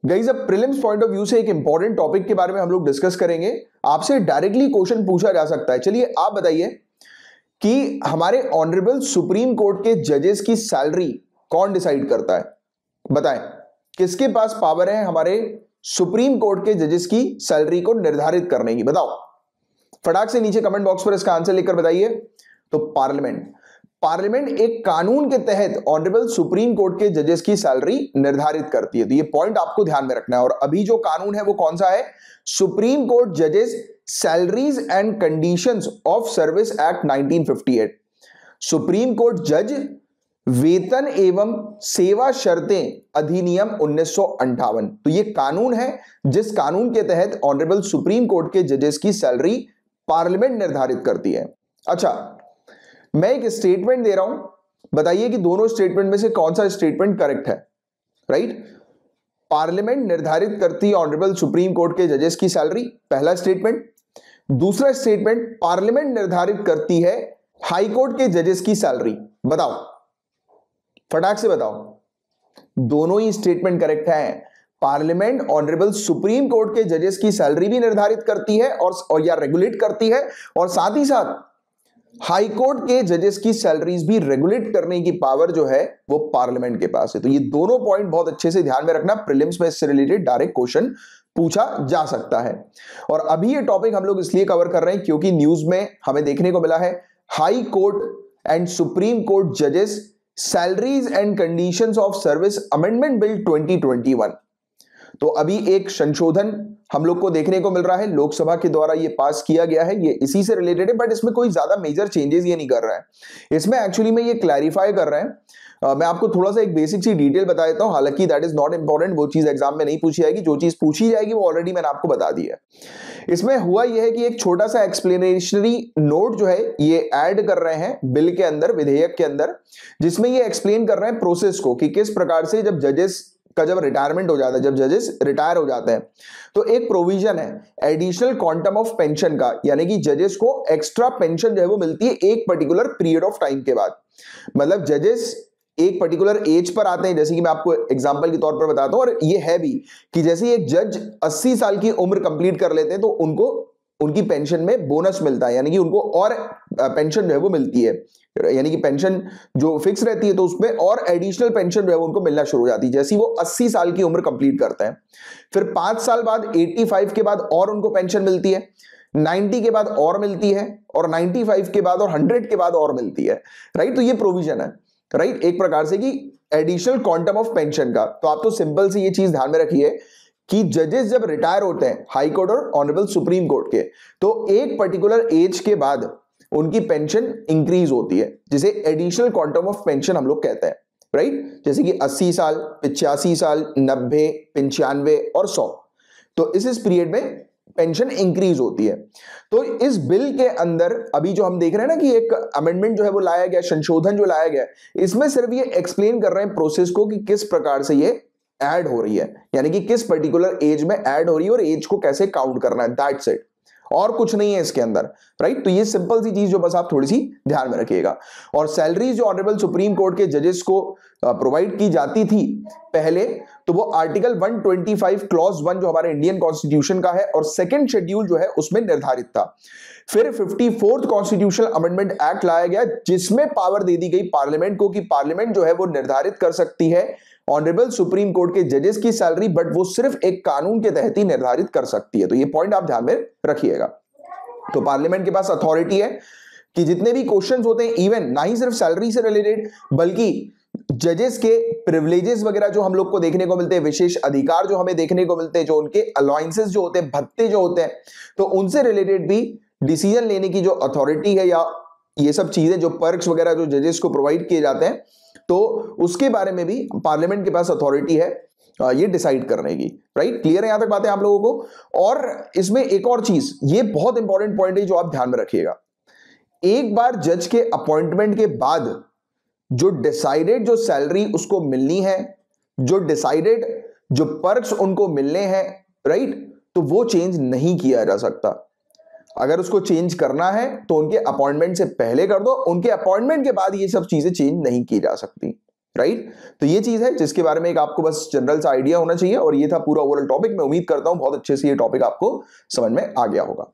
Guys, अब prelims point of view से एक इंपॉर्टेंट टॉपिक के बारे में हम लोग डिस्कस करेंगे। आपसे डायरेक्टली क्वेश्चन पूछा जा सकता है। चलिए आप बताइए कि हमारे ऑनरेबल सुप्रीम कोर्ट के जजेस की सैलरी कौन डिसाइड करता है? बताएं, किसके पास पावर है हमारे सुप्रीम कोर्ट के जजेस की सैलरी को निर्धारित करने की? बताओ, फटाक से नीचे कमेंट बॉक्स पर इसका आंसर लिखकर बताइए। तो पार्लियामेंट। पार्लियामेंट एक कानून के तहत ऑनरेबल सुप्रीम कोर्ट के जजेस की सैलरी निर्धारित करती है। तो ये पॉइंट आपको ध्यान में रखना है। और अभी जो कानून है वो कौन सा है? सुप्रीम कोर्ट जजेस salaries and conditions of service act 1958। Supreme court जज वेतन एवं सेवा शर्तें अधिनियम 1958। तो ये कानून है जिस कानून के तहत ऑनरेबल सुप्रीम कोर्ट के जजेस की सैलरी पार्लियामेंट निर्धारित करती है। अच्छा, मैं एक स्टेटमेंट दे रहा हूं, बताइए कि दोनों स्टेटमेंट में से कौन सा स्टेटमेंट करेक्ट है? राइट? पार्लियामेंट निर्धारित करती है ऑनरेबल सुप्रीम कोर्ट के जजेस की सैलरी, पहला स्टेटमेंट। दूसरा स्टेटमेंट, पार्लियामेंट निर्धारित करती है हाई कोर्ट के जजेस की सैलरी। बताओ, फटाक से बताओ। दोनों ही स्टेटमेंट करेक्ट है। पार्लियामेंट ऑनरेबल सुप्रीम कोर्ट के जजेस की सैलरी भी निर्धारित करती है और या रेगुलेट करती है, और साथ ही साथ हाई कोर्ट के जजेस की सैलरीज भी रेगुलेट करने की पावर जो है वो पार्लियामेंट के पास है। तो ये दोनों पॉइंट बहुत अच्छे से ध्यान में रखना। प्रीलिम्स में इससे रिलेटेड डायरेक्ट क्वेश्चन पूछा जा सकता है। और अभी ये टॉपिक हम लोग इसलिए कवर कर रहे हैं क्योंकि न्यूज में हमें देखने को मिला है high court and supreme court जजेस salaries and conditions of service amendment bill 2021। तो अभी एक संशोधन हम लोग को देखने को मिल रहा है, लोकसभा के द्वारा ये पास किया गया है। ये इसी से रिलेटेड है, बट इसमें कोई ज्यादा मेजर चेंजेस ये नहीं कर रहा है। इसमें एक्चुअली में ये क्लैरिफाई कर रहे हैं। मैं आपको थोड़ा सा एक बेसिक सी डिटेल बता देता हूं, हालांकि दैट इज नॉट इंपॉर्टेंट, वो चीज एग्जाम में नहीं पूछी जाएगी। जो चीज पूछी जाएगी वो ऑलरेडी मैंने आपको बता दी है। इसमें हुआ यह है कि एक छोटा सा एक्सप्लेनेशनरी नोट जो है ये ऐड कर रहे हैं बिल के अंदर, विधेयक के अंदर, जिसमें ये एक्सप्लेन कर रहे हैं प्रोसेस को कि किस प्रकार से जब जजेस का जब रिटायरमेंट हो जाता है, जब जजेस रिटायर हो जाते हैं, तो एक प्रोविजन है एडिशनल क्वांटम ऑफ पेंशन का, यानी कि जजेस को एक्स्ट्रा पेंशन जो है वो मिलती है एक पर्टिकुलर पीरियड ऑफ टाइम के बाद। मतलब जजेस एक पर्टिकुलर एज पर आते हैं, जैसे कि मैं आपको एग्जांपल के तौर पर बताता हूं, और ये है भी कि जैसे एक जज 80 साल की उम्र कंप्लीट कर लेते हैं तो उनको उनकी पेंशन में बोनस मिलता है, यानी कि उनको और पेंशन जो है वो मिलती है, यानी कि पेंशन जो फिक्स रहती है तो उसमें और एडिशनल पेंशन जो है उनको मिलना शुरू हो जाती है जैसे वो 80 साल की उम्र कंप्लीट करते हैं। फिर 5 साल बाद 85 के बाद और उनको पेंशन मिलती है, 90 के बाद और मिलती है, और 95 के बाद और 100 के बाद और मिलती है। राइट? तो ये प्रोविजन है, राइट, एक प्रकार से कि एडिशनल क्वांटम ऑफ पेंशन का। तो आप तो सिंपल से ये चीज ध्यान में रखिए कि जजेस जब रिटायर होते हैं हाई कोर्ट और ऑनरेबल सुप्रीम कोर्ट के, तो एक पर्टिकुलर एज के बाद उनकी पेंशन इंक्रीज होती है, जिसे एडिशनल क्वांटम ऑफ पेंशन हम लोग कहते हैं। राइट? जैसे कि 80 साल, 85 साल, 90, 95 और 100। तो इस पीरियड में पेंशन इंक्रीज होती है। तो इस बिल के अंदर अभी जो हम देख रहे हैं ना कि एक अमेंडमेंट जो है वो लाया गया, संशोधन जो लाया गया, इसमें सिर्फ ये एक्सप्लेन कर रहे हैं प्रोसेस को कि किस प्रकार से ये ऐड हो रही है, यानी कि किस पर्टिकुलर एज में ऐड हो रही है और एज को कैसे काउंट करना है, दैट्स इट। और कुछ नहीं है इसके अंदर। राइट? तो ये सिंपल सी चीज जो बस आप थोड़ी सी ध्यान में रखिएगा। और सैलरी जो ऑनरेबल सुप्रीम कोर्ट के जजेस को प्रोवाइड की जाती थी पहले, तो वो आर्टिकल 125 क्लॉज 1 जो हमारे इंडियन कॉन्स्टिट्यूशन का है और सेकंड शेड्यूल जो है उसमें निर्धारित था। फिर 54th कॉन्स्टिट्यूशनल अमेंडमेंट एक्ट लाया गया जिसमें पावर दे दी गई पार्लियामेंट को कि पार्लियामेंट जो है वो निर्धारित कर सकती है ऑनरेबल सुप्रीम कोर्ट के जजेस की सैलरी, बट वो सिर्फ एक कानून के तहत ही निर्धारित कर सकती है। तो ये पॉइंट आप ध्यान में रखिएगा। तो पार्लियामेंट के पास अथॉरिटी है कि जितने भी क्वेश्चंस होते हैं, इवन ना ही सिर्फ सैलरी से रिलेटेड बल्कि जजेस के प्रिविलेजेस वगैरह जो हम लोग को देखने को मिलते हैं, विशेष अधिकार जो हमें देखने को मिलते हैं, जो उनके अलाउंसेस जो होते हैं, भत्ते जो होते हैं, तो उनसे रिलेटेड भी डिसीजन लेने की जो अथॉरिटी है या ये सब चीजें जो पर्क्स वगैरह जो जजेस को प्रोवाइड किए जाते हैं, तो उसके बारे में भी पार्लियामेंट के पास अथॉरिटी है ये डिसाइड करने की। राइट? क्लियर है यहां तक बातें आप लोगों को? और इसमें एक और चीज, ये बहुत इंपॉर्टेंट पॉइंट है जो आप ध्यान में रखिएगा। एक बार जज के अपॉइंटमेंट के बाद जो डिसाइडेड जो सैलरी उसको मिलनी है, जो डिसाइडेड जो पर्क्स उनको मिलने हैं, राइट, तो वो चेंज नहीं किया जा सकता। अगर उसको चेंज करना है तो उनके अपॉइंटमेंट से पहले कर दो, उनके अपॉइंटमेंट के बाद ये सब चीजें चेंज नहीं की जा सकती। राइट। तो ये चीज है जिसके बारे में एक आपको बस जनरल सा आइडिया होना चाहिए, और ये था पूरा ओवरऑल टॉपिक। मैं उम्मीद करता हूं बहुत अच्छे से ये टॉपिक आपको समझ में आ गया होगा।